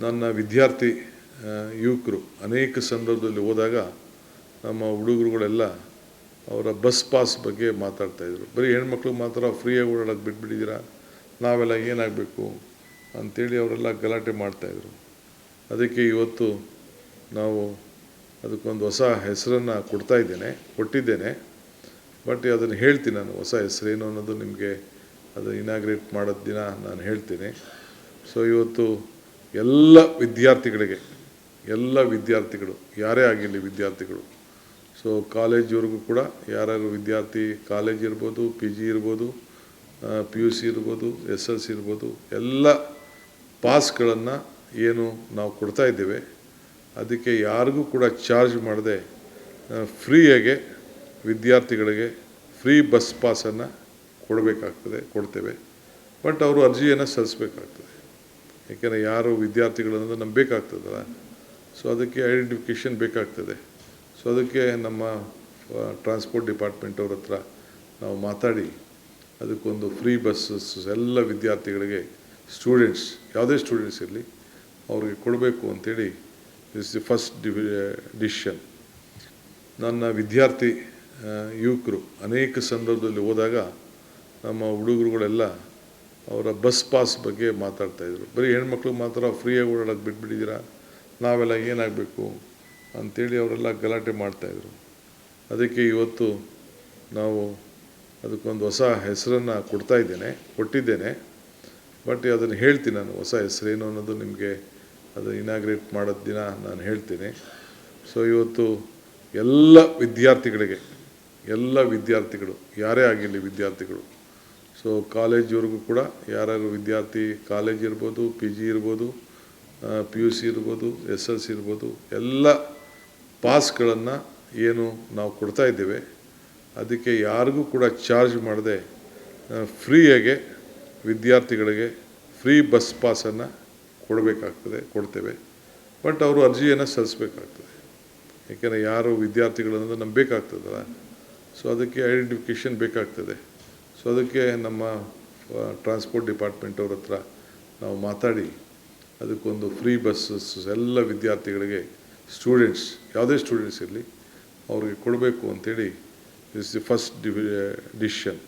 ನನ್ನ ವಿದ್ಯಾರ್ಥಿ ಯುವಕರು ಅನೇಕ ಸಂದರ್ಭದಲ್ಲಿ ಹೋದಾಗ ನಮ್ಮ ಹುಡುಗರುಗಳೆಲ್ಲ ಅವರ ಬಸ್ ಪಾಸ್ ಬಗ್ಗೆ ಮಾತಾಡ್ತಾಯಿದ್ರು. ಬರೀ ಹೆಣ್ಮಕ್ಳು ಮಾತ್ರ ಫ್ರೀಯಾಗಿ ಓಡಾಡೋಕ್ಕೆ ಬಿಟ್ಬಿಟ್ಟಿದ್ದೀರಾ, ನಾವೆಲ್ಲ ಏನಾಗಬೇಕು ಅಂಥೇಳಿ ಅವರೆಲ್ಲ ಗಲಾಟೆ ಮಾಡ್ತಾಯಿದ್ರು. ಅದಕ್ಕೆ ಇವತ್ತು ನಾವು ಅದಕ್ಕೊಂದು ಹೊಸ ಹೆಸರನ್ನು ಕೊಟ್ಟಿದ್ದೇನೆ. ಬಟ್ ಅದನ್ನು ಹೇಳ್ತೀನಿ, ನಾನು ಹೊಸ ಹೆಸರೇನು ಅನ್ನೋದು ನಿಮಗೆ ಅದು ಇನಾಗ್ರೇಟ್ ಮಾಡೋದು ದಿನ ನಾನು ಹೇಳ್ತೀನಿ. ಸೊ ಇವತ್ತು ಎಲ್ಲ ವಿದ್ಯಾರ್ಥಿಗಳು ಯಾರೇ ಆಗಿರಲಿ ವಿದ್ಯಾರ್ಥಿಗಳು, ಸೊ ಕಾಲೇಜ್ವರೆಗೂ ಕೂಡ ಯಾರ್ಯಾರು ವಿದ್ಯಾರ್ಥಿ, ಕಾಲೇಜ್ ಇರ್ಬೋದು, PG ಇರ್ಬೋದು, PUC ಇರ್ಬೋದು, SLC ಇರ್ಬೋದು, ಎಲ್ಲ ಪಾಸ್ಗಳನ್ನು ಏನು ನಾವು ಕೊಡ್ತಾಯಿದ್ದೇವೆ ಅದಕ್ಕೆ ಯಾರಿಗೂ ಕೂಡ ಚಾರ್ಜ್ ಮಾಡದೆ ಫ್ರೀಯಾಗೆ ವಿದ್ಯಾರ್ಥಿಗಳಿಗೆ ಫ್ರೀ ಬಸ್ ಪಾಸನ್ನು ಕೊಡ್ತೇವೆ. ಬಟ್ ಅವರು ಅರ್ಜಿಯನ್ನು ಸಲ್ಲಿಸಬೇಕಾಗ್ತದೆ. ಯಾಕೆಂದರೆ ಯಾರು ವಿದ್ಯಾರ್ಥಿಗಳನ್ನೋದು ನಮ್ಗೆ ಬೇಕಾಗ್ತದಲ್ಲ, ಸೊ ಅದಕ್ಕೆ ಐಡೆಂಟಿಫಿಕೇಷನ್ ಬೇಕಾಗ್ತದೆ. ಸೊ ಅದಕ್ಕೆ ನಮ್ಮ ಟ್ರಾನ್ಸ್ಪೋರ್ಟ್ ಡಿಪಾರ್ಟ್ಮೆಂಟ್ ಅವ್ರ ಹತ್ರ ನಾವು ಮಾತಾಡಿ ಅದಕ್ಕೊಂದು ಫ್ರೀ ಬಸ್ಸಸ್ ಎಲ್ಲ ವಿದ್ಯಾರ್ಥಿಗಳಿಗೆ, ಸ್ಟೂಡೆಂಟ್ಸ್ ಯಾವುದೇ ಸ್ಟೂಡೆಂಟ್ಸ್ ಇರಲಿ ಅವ್ರಿಗೆ ಕೊಡಬೇಕು ಅಂಥೇಳಿ ದಿಸ್ ದಿ ಫಸ್ಟ್ ಡಿಸಿಷನ್. ನನ್ನ ವಿದ್ಯಾರ್ಥಿ ಯುವಕರು ಅನೇಕ ಸಂದರ್ಭದಲ್ಲಿ ಹೋದಾಗ ನಮ್ಮ ಹುಡುಗರುಗಳೆಲ್ಲ ಅವರ ಬಸ್ ಪಾಸ್ ಬಗ್ಗೆ ಮಾತಾಡ್ತಾಯಿದ್ರು. ಬರೀ ಹೆಣ್ಮಕ್ಳು ಮಾತ್ರ ಫ್ರೀಯಾಗಿ ಓಡಾಡೋಕ್ಕೆ ಬಿಟ್ಬಿಟ್ಟಿದ್ದೀರಾ, ನಾವೆಲ್ಲ ಏನಾಗಬೇಕು ಅಂಥೇಳಿ ಅವರೆಲ್ಲ ಗಲಾಟೆ ಮಾಡ್ತಾಯಿದ್ರು. ಅದಕ್ಕೆ ಇವತ್ತು ನಾವು ಅದಕ್ಕೊಂದು ಹೊಸ ಹೆಸರನ್ನು ಕೊಟ್ಟಿದ್ದೇನೆ. ಬಟ್ ಅದನ್ನು ಹೇಳ್ತೀನಿ, ನಾನು ಹೊಸ ಹೆಸರೇನು ಅನ್ನೋದು ನಿಮಗೆ ಅದು ಇನಾಗ್ರೇಟ್ ಮಾಡೋದು ದಿನ ನಾನು ಹೇಳ್ತೀನಿ. ಸೊ ಇವತ್ತು ಎಲ್ಲ ವಿದ್ಯಾರ್ಥಿಗಳು ಯಾರೇ ಆಗಿರಲಿ ವಿದ್ಯಾರ್ಥಿಗಳು, ಸೊ ಕಾಲೇಜ್ವರೆಗೂ ಕೂಡ ಯಾರ್ಯಾರು ವಿದ್ಯಾರ್ಥಿ, ಕಾಲೇಜ್ ಇರ್ಬೋದು, PG ಇರ್ಬೋದು, PUC ಇರ್ಬೋದು, SLC ಇರ್ಬೋದು, ಎಲ್ಲ ಪಾಸ್ಗಳನ್ನು ಏನು ನಾವು ಕೊಡ್ತಾಯಿದ್ದೇವೆ ಅದಕ್ಕೆ ಯಾರಿಗೂ ಕೂಡ ಚಾರ್ಜ್ ಮಾಡದೆ ಫ್ರೀಯಾಗೆ ವಿದ್ಯಾರ್ಥಿಗಳಿಗೆ ಫ್ರೀ ಬಸ್ ಪಾಸನ್ನು ಕೊಡ್ತೇವೆ. ಬಟ್ ಅವರು ಅರ್ಜಿಯನ್ನು ಸಲ್ಲಿಸಬೇಕಾಗ್ತದೆ. ಯಾಕೆಂದರೆ ಯಾರು ವಿದ್ಯಾರ್ಥಿಗಳನ್ನೋದು ನಮ್ಗೆ ಬೇಕಾಗ್ತದಲ್ಲ, ಸೊ ಅದಕ್ಕೆ ಐಡೆಂಟಿಫಿಕೇಷನ್ ಬೇಕಾಗ್ತದೆ. ಸೊ ಅದಕ್ಕೆ ನಮ್ಮ ಟ್ರಾನ್ಸ್ಪೋರ್ಟ್ ಡಿಪಾರ್ಟ್ಮೆಂಟ್ ಅವ್ರ ಹತ್ರ ನಾವು ಮಾತಾಡಿ ಅದಕ್ಕೊಂದು ಫ್ರೀ ಬಸ್ಸಸ್ ಎಲ್ಲ ವಿದ್ಯಾರ್ಥಿಗಳಿಗೆ, ಸ್ಟೂಡೆಂಟ್ಸ್ ಯಾವುದೇ ಸ್ಟೂಡೆಂಟ್ಸ್ ಇರಲಿ ಅವ್ರಿಗೆ ಕೊಡಬೇಕು ಅಂಥೇಳಿ ದಿಸ್ ದಿ ಫಸ್ಟ್ ಡಿಸಿಷನ್.